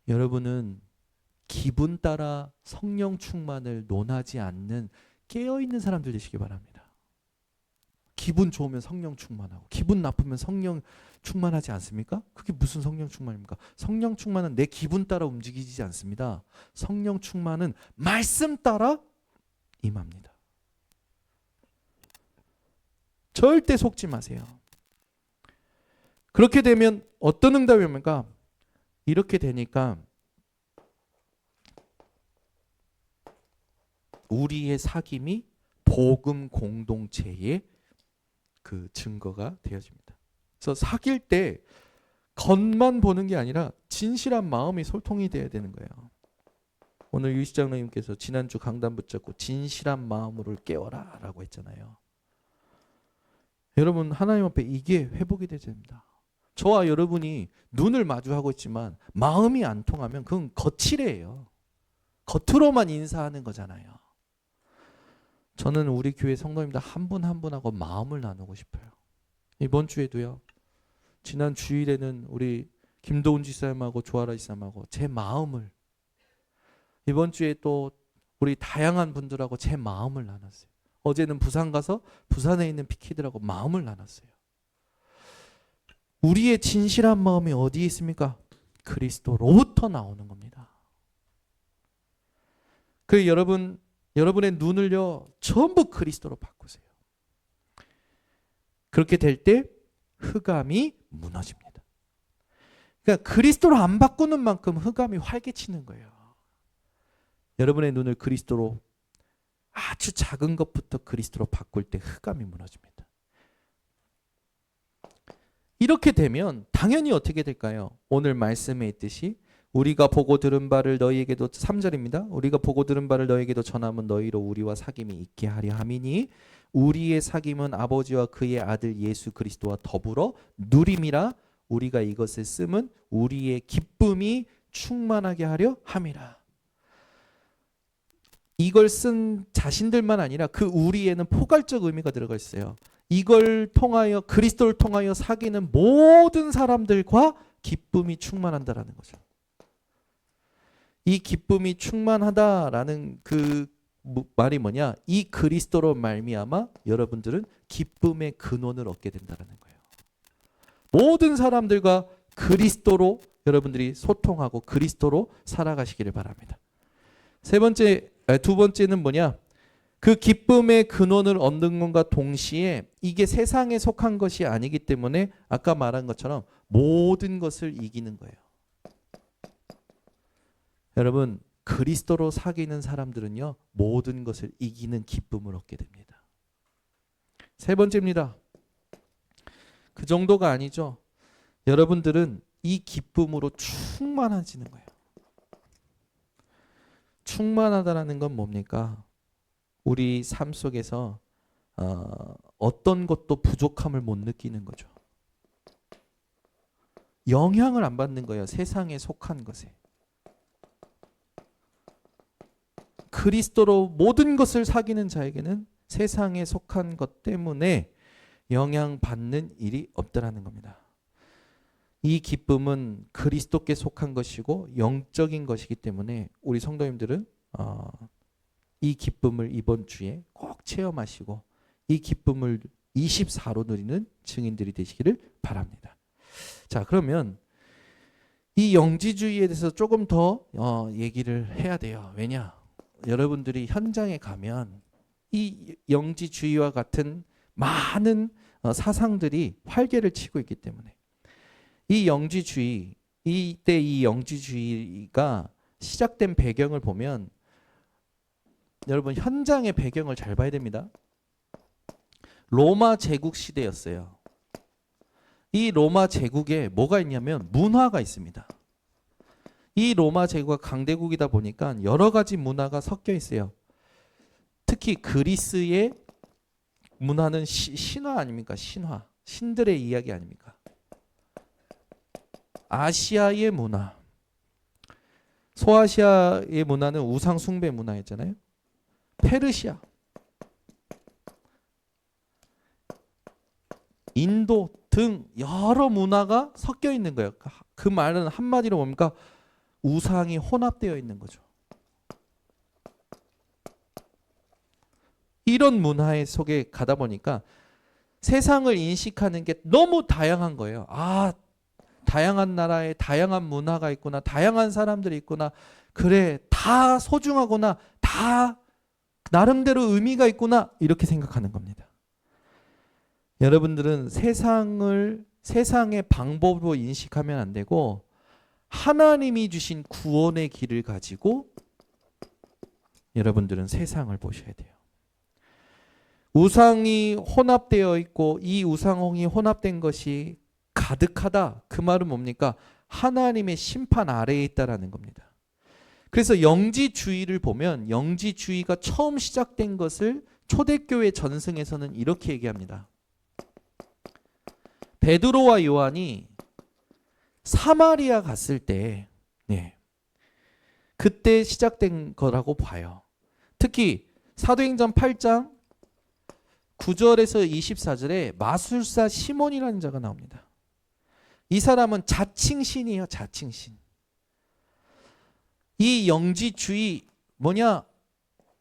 여러분은 기분 따라 성령 충만을 논하지 않는 깨어있는 사람들 되시기 바랍니다. 기분 좋으면 성령 충만하고 기분 나쁘면 성령 충만하지 않습니까? 그게 무슨 성령 충만입니까? 성령 충만은 내 기분 따라 움직이지 않습니다. 성령 충만은 말씀 따라 임합니다. 절대 속지 마세요. 그렇게 되면 어떤 응답이 옵니까? 이렇게 되니까 우리의 사귐이 복음 공동체의 그 증거가 되어집니다. 그래서 사귈 때 겉만 보는 게 아니라 진실한 마음이 소통이 돼야 되는 거예요. 오늘 유시 장로님께서 지난주 강단 붙잡고 진실한 마음으로 깨워라 라고 했잖아요. 여러분 하나님 앞에 이게 회복이 되어야 됩니다. 저와 여러분이 눈을 마주하고 있지만 마음이 안 통하면 그건 거칠해요. 겉으로만 인사하는 거잖아요. 저는 우리 교회 성도님들 한 분 한 분하고 마음을 나누고 싶어요. 이번 주에도요. 지난 주일에는 우리 김도훈 지사님하고 조아라 지사님하고 제 마음을, 이번 주에 또 우리 다양한 분들하고 제 마음을 나눴어요. 어제는 부산 가서 부산에 있는 피키들하고 마음을 나눴어요. 우리의 진실한 마음이 어디에 있습니까? 그리스도로부터 나오는 겁니다. 그래서 여러분의 눈을요 전부 그리스도로 바꾸세요. 그렇게 될 때 흑암이 무너집니다. 그러니까 그리스도로 안 바꾸는 만큼 흑암이 활개치는 거예요. 여러분의 눈을 그리스도로, 아주 작은 것부터 그리스도로 바꿀 때 흑암이 무너집니다. 이렇게 되면 당연히 어떻게 될까요? 오늘 말씀에 있듯이 우리가 보고 들은 바를 너희에게도, 3절입니다. 우리가 보고 들은 바를 너희에게도 전하면 너희로 우리와 사귐이 있게 하려 함이니 우리의 사귐은 아버지와 그의 아들 예수 그리스도와 더불어 누림이라. 우리가 이것을 쓰면 우리의 기쁨이 충만하게 하려 함이라. 이걸 쓴 자신들만 아니라 그 우리에는 포괄적 의미가 들어가 있어요. 이걸 통하여, 그리스도를 통하여 사귀는 모든 사람들과 기쁨이 충만한다라는 거죠. 이 기쁨이 충만하다라는 그 말이 뭐냐? 이 그리스도로 말미암아 여러분들은 기쁨의 근원을 얻게 된다라는 거예요. 모든 사람들과 그리스도로 여러분들이 소통하고 그리스도로 살아가시기를 바랍니다. 두 번째는 뭐냐? 그 기쁨의 근원을 얻는 것과 동시에 이게 세상에 속한 것이 아니기 때문에 아까 말한 것처럼 모든 것을 이기는 거예요. 여러분 그리스도로 사귀는 사람들은요 모든 것을 이기는 기쁨을 얻게 됩니다. 세 번째입니다. 그 정도가 아니죠. 여러분들은 이 기쁨으로 충만해지는 거예요. 충만하다라는 건 뭡니까? 우리 삶 속에서 어떤 것도 부족함을 못 느끼는 거죠. 영향을 안 받는 거예요. 세상에 속한 것에. 그리스도로 모든 것을 사귀는 자에게는 세상에 속한 것 때문에 영향받는 일이 없더라는 겁니다. 이 기쁨은 그리스도께 속한 것이고 영적인 것이기 때문에 우리 성도님들은 이 기쁨을 이번 주에 꼭 체험하시고 이 기쁨을 24로 누리는 증인들이 되시기를 바랍니다. 자, 그러면 이 영지주의에 대해서 조금 더 얘기를 해야 돼요. 왜냐? 여러분들이 현장에 가면 이 영지주의와 같은 많은 사상들이 활개를 치고 있기 때문에 이 영지주의, 이때 이 영지주의가 시작된 배경을 보면 여러분 현장의 배경을 잘 봐야 됩니다. 로마 제국 시대였어요. 이 로마 제국에 뭐가 있냐면 문화가 있습니다. 이 로마 제국가 강대국이다 보니까 여러 가지 문화가 섞여 있어요. 특히 그리스의 문화는 신화 아닙니까? 신화. 신들의 이야기 아닙니까? 아시아의 문화. 소아시아의 문화는 우상 숭배 문화였잖아요. 페르시아. 인도 등 여러 문화가 섞여 있는 거예요. 그 말은 한마디로 뭡니까? 우상이 혼합되어 있는 거죠. 이런 문화의 속에 가다 보니까 세상을 인식하는 게 너무 다양한 거예요. 아, 다양한 나라에 다양한 문화가 있구나. 다양한 사람들이 있구나. 그래, 다 소중하구나. 다 나름대로 의미가 있구나. 이렇게 생각하는 겁니다. 여러분들은 세상의 방법으로 인식하면 안 되고 하나님이 주신 구원의 길을 가지고 여러분들은 세상을 보셔야 돼요. 우상이 혼합되어 있고 이 우상이 혼합된 것이 가득하다. 그 말은 뭡니까? 하나님의 심판 아래에 있다라는 겁니다. 그래서 영지주의를 보면 영지주의가 처음 시작된 것을 초대교회 전승에서는 이렇게 얘기합니다. 베드로와 요한이 사마리아 갔을 때 그때 시작된 거라고 봐요. 특히 사도행전 8장 9절에서 24절에 마술사 시몬이라는 자가 나옵니다. 이 사람은 자칭신이에요. 자칭신. 이 영지주의 뭐냐?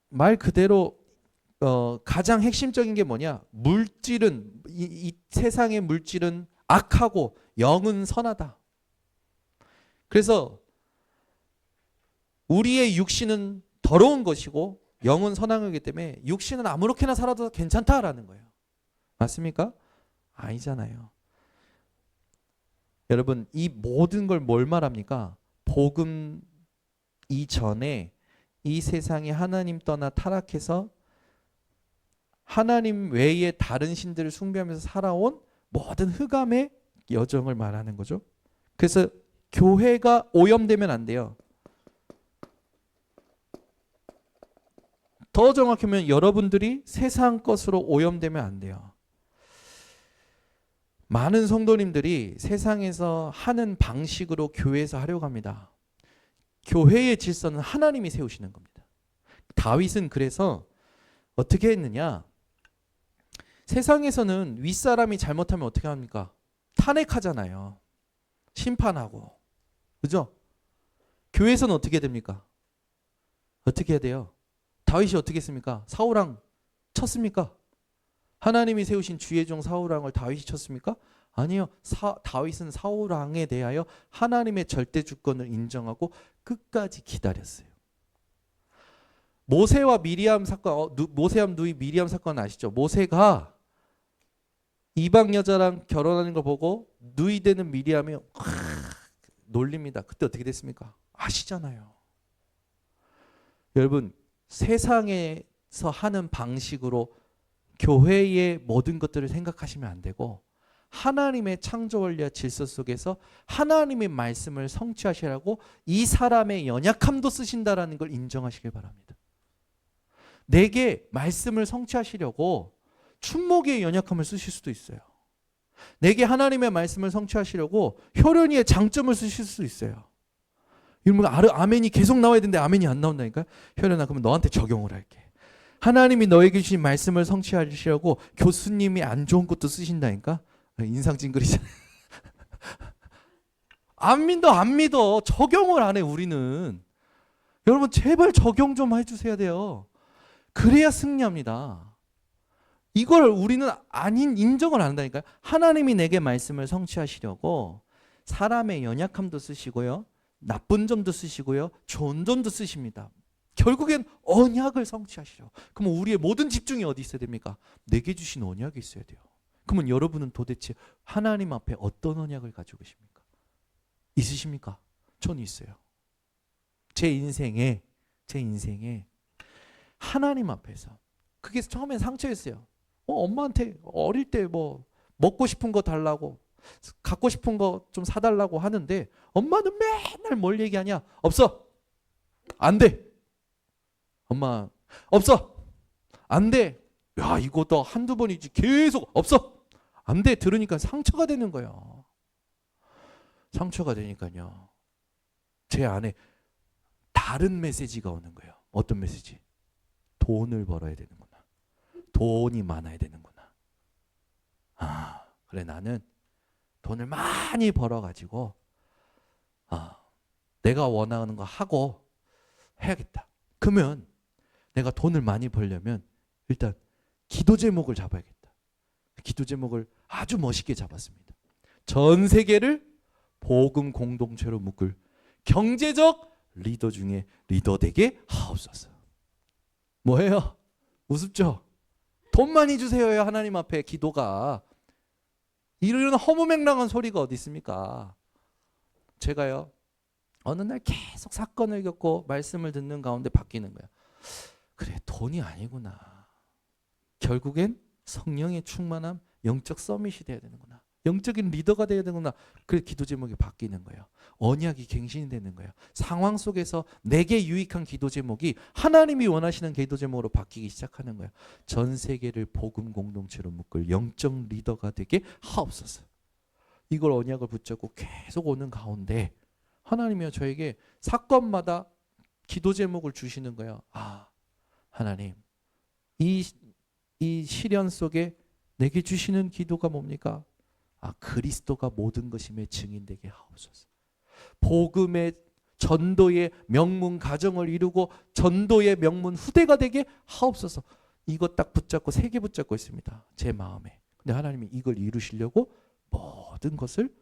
말 그대로 가장 핵심적인 게 뭐냐? 물질은 이 세상의 물질은 악하고 영은 선하다. 그래서 우리의 육신은 더러운 것이고 영은 선한 거기 때문에 육신은 아무렇게나 살아도 괜찮다라는 거예요. 맞습니까? 아니잖아요. 여러분 이 모든 걸 뭘 말합니까? 복음 이전에 이 세상에 하나님 떠나 타락해서 하나님 외에 다른 신들을 숭배하면서 살아온 모든 흑암의 여정을 말하는 거죠. 그래서 교회가 오염되면 안 돼요. 더 정확하면 여러분들이 세상 것으로 오염되면 안 돼요. 많은 성도님들이 세상에서 하는 방식으로 교회에서 하려고 합니다. 교회의 질서는 하나님이 세우시는 겁니다. 다윗은 그래서 어떻게 했느냐? 세상에서는 윗사람이 잘못하면 어떻게 합니까? 탄핵하잖아요. 심판하고. 그죠? 교회에서는 어떻게 됩니까? 어떻게 해야 돼요? 다윗이 어떻게 했습니까? 사울왕 쳤습니까? 하나님이 세우신 주의 종 사울왕을 다윗이 쳤습니까? 아니요. 다윗은 사울왕에 대하여 하나님의 절대 주권을 인정하고 끝까지 기다렸어요. 모세와 미리암 사건, 모세와 누이 미리암 사건 아시죠? 모세가 이방 여자랑 결혼하는 걸 보고 누이 되는 미리암이 놀립니다. 그때 어떻게 됐습니까? 아시잖아요. 여러분 세상에서 하는 방식으로 교회의 모든 것들을 생각하시면 안 되고 하나님의 창조 원리와 질서 속에서 하나님의 말씀을 성취하시라고 이 사람의 연약함도 쓰신다라는 걸 인정하시길 바랍니다. 내게 말씀을 성취하시려고 춘목이의 연약함을 쓰실 수도 있어요. 내게 하나님의 말씀을 성취하시려고 혈연이의 장점을 쓰실 수도 있어요. 이러면 아멘이 계속 나와야 되는데 아멘이 안 나온다니까? 혈연아 그러면 너한테 적용을 할게. 하나님이 너에게 주신 말씀을 성취하시려고 교수님이 안 좋은 것도 쓰신다니까? 인상 찡그리잖아요. 안 믿어, 안 믿어. 적용을 안 해, 우리는. 여러분, 제발 적용 좀 해주셔야 돼요. 그래야 승리합니다. 이걸 우리는 아닌 인정을 안 한다니까요. 하나님이 내게 말씀을 성취하시려고 사람의 연약함도 쓰시고요. 나쁜 점도 쓰시고요. 좋은 점도 쓰십니다. 결국엔 언약을 성취하시려고. 그러면 우리의 모든 집중이 어디 있어야 됩니까? 내게 주신 언약이 있어야 돼요. 그러면 여러분은 도대체 하나님 앞에 어떤 언약을 가지고 계십니까? 있으십니까? 저는 있어요. 제 인생에 하나님 앞에서 그게 처음엔 상처였어요. 엄마한테 어릴 때 뭐 먹고 싶은 거 달라고 갖고 싶은 거 좀 사달라고 하는데 엄마는 맨날 뭘 얘기하냐? 없어. 안 돼. 엄마 없어. 안 돼. 야, 이것도 한두 번이지 계속 없어. 안 돼. 들으니까 상처가 되는 거예요. 상처가 되니까요. 제 안에 다른 메시지가 오는 거예요. 어떤 메시지? 돈을 벌어야 되는구나. 돈이 많아야 되는구나. 아, 그래 나는 돈을 많이 벌어가지고 내가 원하는 거 하고 해야겠다. 그러면 내가 돈을 많이 벌려면 일단 기도 제목을 잡아야겠다. 기도 제목을 아주 멋있게 잡았습니다. 전 세계를 복음 공동체로 묶을 경제적 리더 중에 리더 되게 하옵소서. 뭐예요? 우습죠? 돈 많이 주세요요. 하나님 앞에 기도가. 이런 허무맹랑한 소리가 어디 있습니까? 제가요 어느 날 계속 사건을 겪고 말씀을 듣는 가운데 바뀌는 거예요. 그래, 돈이 아니구나. 결국엔 성령의 충만함, 영적 서밋이 돼야 되는구나. 영적인 리더가 돼야 되는구나. 그래서 기도 제목이 바뀌는 거예요. 언약이 갱신이 되는 거예요. 상황 속에서 내게 유익한 기도 제목이 하나님이 원하시는 기도 제목으로 바뀌기 시작하는 거예요. 전 세계를 복음 공동체로 묶을 영적 리더가 되게 하옵소서. 이걸 언약을 붙잡고 계속 오는 가운데 하나님이요 저에게 사건마다 기도 제목을 주시는 거예요. 하나님 이 시련 속에 내게 주시는 기도가 뭡니까? 그리스도가 모든 것임에 증인되게 하옵소서. 복음의 전도의 명문 가정을 이루고 전도의 명문 후대가 되게 하옵소서. 이거 딱 붙잡고 3개 붙잡고 있습니다. 제 마음에. 근데 하나님이 이걸 이루시려고 모든 것을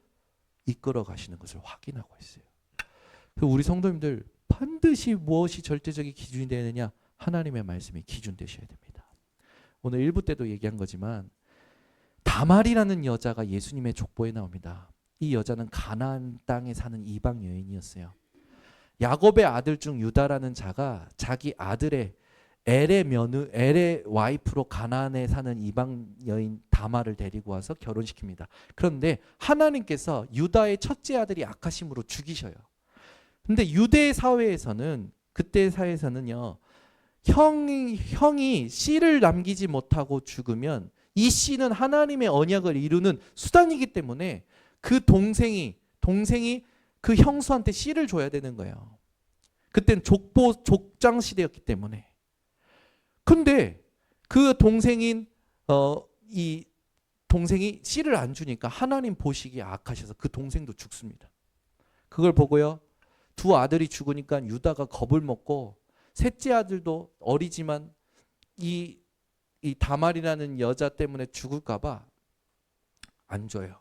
이끌어 가시는 것을 확인하고 있어요. 우리 성도님들 반드시 무엇이 절대적인 기준이 되느냐? 하나님의 말씀이 기준 되셔야 됩니다. 오늘 1부 때도 얘기한 거지만 다말이라는 여자가 예수님의 족보에 나옵니다. 이 여자는 가나안 땅에 사는 이방 여인이었어요. 야곱의 아들 중 유다라는 자가 자기 아들의 엘의 와이프로 가나안에 사는 이방 여인 다말을 데리고 와서 결혼시킵니다. 그런데 하나님께서 유다의 첫째 아들이 악하심으로 죽이셔요. 근데 유대 사회에서는 그때 사회에서는요. 형이 씨를 남기지 못하고 죽으면 이 씨는 하나님의 언약을 이루는 수단이기 때문에 그 동생이 그 형수한테 씨를 줘야 되는 거예요. 그때는 족장 시대였기 때문에. 근데 그 이 동생이 씨를 안 주니까 하나님 보시기에 악하셔서 그 동생도 죽습니다. 그걸 보고요. 두 아들이 죽으니까 유다가 겁을 먹고 셋째 아들도 어리지만 이 다말이라는 여자 때문에 죽을까 봐 안 줘요.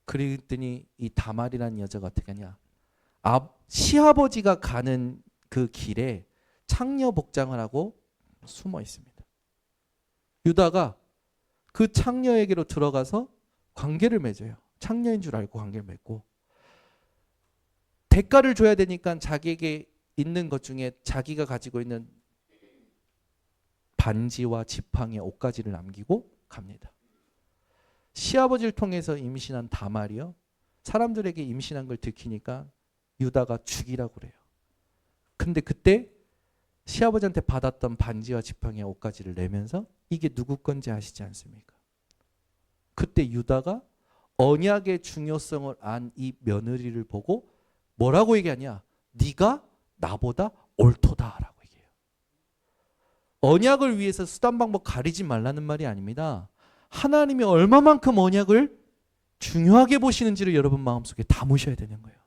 그랬더니 이 다말이라는 여자가 어떻게 하냐? 시아버지가 가는 그 길에 창녀 복장을 하고 숨어 있습니다. 유다가 그 창녀에게로 들어가서 관계를 맺어요. 창녀인 줄 알고 관계를 맺고 대가를 줘야 되니까 자기에게 있는 것 중에 자기가 가지고 있는 반지와 지팡이, 옷가지를 남기고 갑니다. 시아버지를 통해서 임신한 다말이요. 사람들에게 임신한 걸 들키니까 유다가 죽이라고 그래요. 근데 그때 시아버지한테 받았던 반지와 지팡이와 옷가지를 내면서 이게 누구 건지 아시지 않습니까? 그때 유다가 언약의 중요성을 안 이 며느리를 보고 뭐라고 얘기하냐? 네가 나보다 옳도다라고 얘기해요. 언약을 위해서 수단 방법 가리지 말라는 말이 아닙니다. 하나님이 얼마만큼 언약을 중요하게 보시는지를 여러분 마음속에 담으셔야 되는 거예요.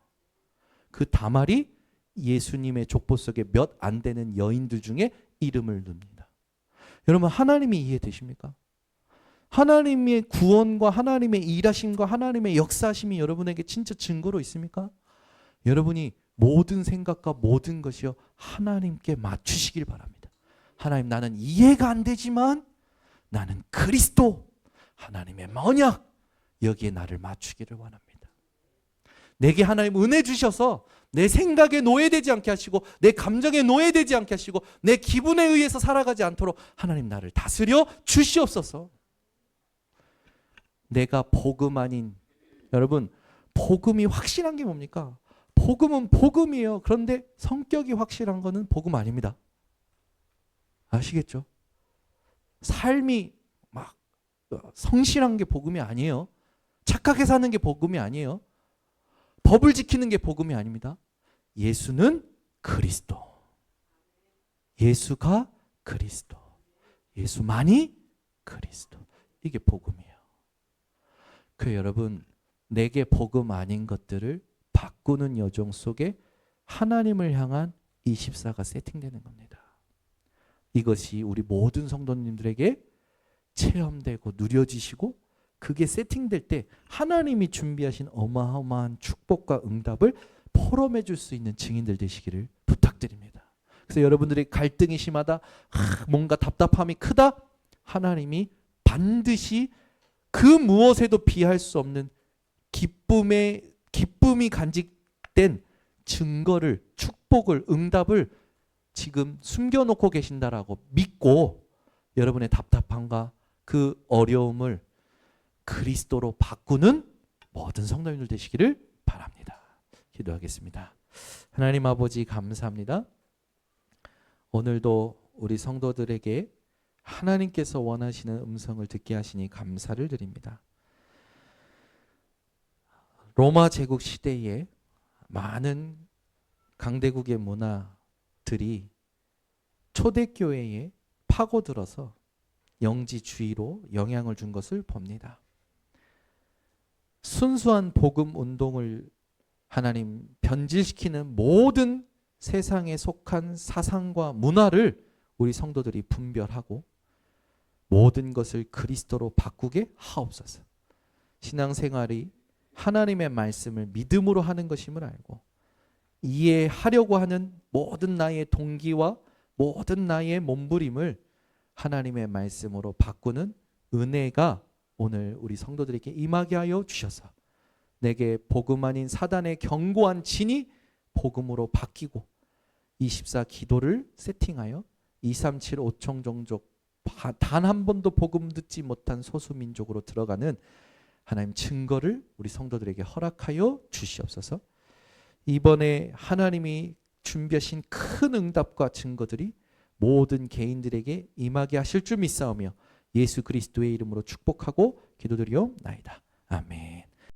그 다말이 예수님의 족보 속에 몇 안 되는 여인들 중에 이름을 넣습니다. 여러분 하나님이 이해되십니까? 하나님의 구원과 하나님의 일하심과 하나님의 역사하심이 여러분에게 진짜 증거로 있습니까? 여러분이 모든 생각과 모든 것이요 하나님께 맞추시길 바랍니다. 하나님, 나는 이해가 안 되지만 나는 그리스도, 하나님의 언약, 여기에 나를 맞추기를 원합니다. 내게 하나님 은혜 주셔서 내 생각에 노예되지 않게 하시고 내 감정에 노예되지 않게 하시고 내 기분에 의해서 살아가지 않도록 하나님 나를 다스려 주시옵소서. 내가 복음 아닌, 여러분 복음이 확실한 게 뭡니까? 복음은 복음이에요. 그런데 성격이 확실한 거는 복음 아닙니다. 아시겠죠? 삶이 막 성실한 게 복음이 아니에요. 착하게 사는 게 복음이 아니에요. 법을 지키는 게 복음이 아닙니다. 예수는 그리스도. 예수가 그리스도. 예수만이 그리스도. 이게 복음이에요. 그 여러분, 내게 복음 아닌 것들을 바꾸는 여정 속에 하나님을 향한 24가 세팅되는 겁니다. 이것이 우리 모든 성도님들에게 체험되고 누려지시고 그게 세팅될 때 하나님이 준비하신 어마어마한 축복과 응답을 포럼해 줄 수 있는 증인들 되시기를 부탁드립니다. 그래서 여러분들이 갈등이 심하다, 뭔가 답답함이 크다, 하나님이 반드시 그 무엇에도 비할 수 없는 기쁨이 간직된 증거를, 축복을, 응답을 지금 숨겨놓고 계신다라고 믿고 여러분의 답답함과 그 어려움을 그리스도로 바꾸는 모든 성도님들 되시기를 바랍니다. 기도하겠습니다. 하나님 아버지 감사합니다. 오늘도 우리 성도들에게 하나님께서 원하시는 음성을 듣게 하시니 감사를 드립니다. 로마 제국 시대에 많은 강대국의 문화들이 초대교회에 파고들어서 영지주의로 영향을 준 것을 봅니다. 순수한 복음 운동을 하나님 변질시키는 모든 세상에 속한 사상과 문화를 우리 성도들이 분별하고 모든 것을 그리스도로 바꾸게 하옵소서. 신앙생활이 하나님의 말씀을 믿음으로 하는 것임을 알고 이해하려고 하는 모든 나의 동기와 모든 나의 몸부림을 하나님의 말씀으로 바꾸는 은혜가 오늘 우리 성도들에게 임하게 하여 주셔서 내게 복음 아닌 사단의 견고한 진이 복음으로 바뀌고 24 기도를 세팅하여 237 5청 종족 단 한 번도 복음 듣지 못한 소수민족으로 들어가는 하나님 증거를 우리 성도들에게 허락하여 주시옵소서. 이번에 하나님이 준비하신 큰 응답과 증거들이 모든 개인들에게 임하게 하실 줄 믿사오며 예수 그리스도의 이름으로 축복하고 기도드리옵나이다. 아멘.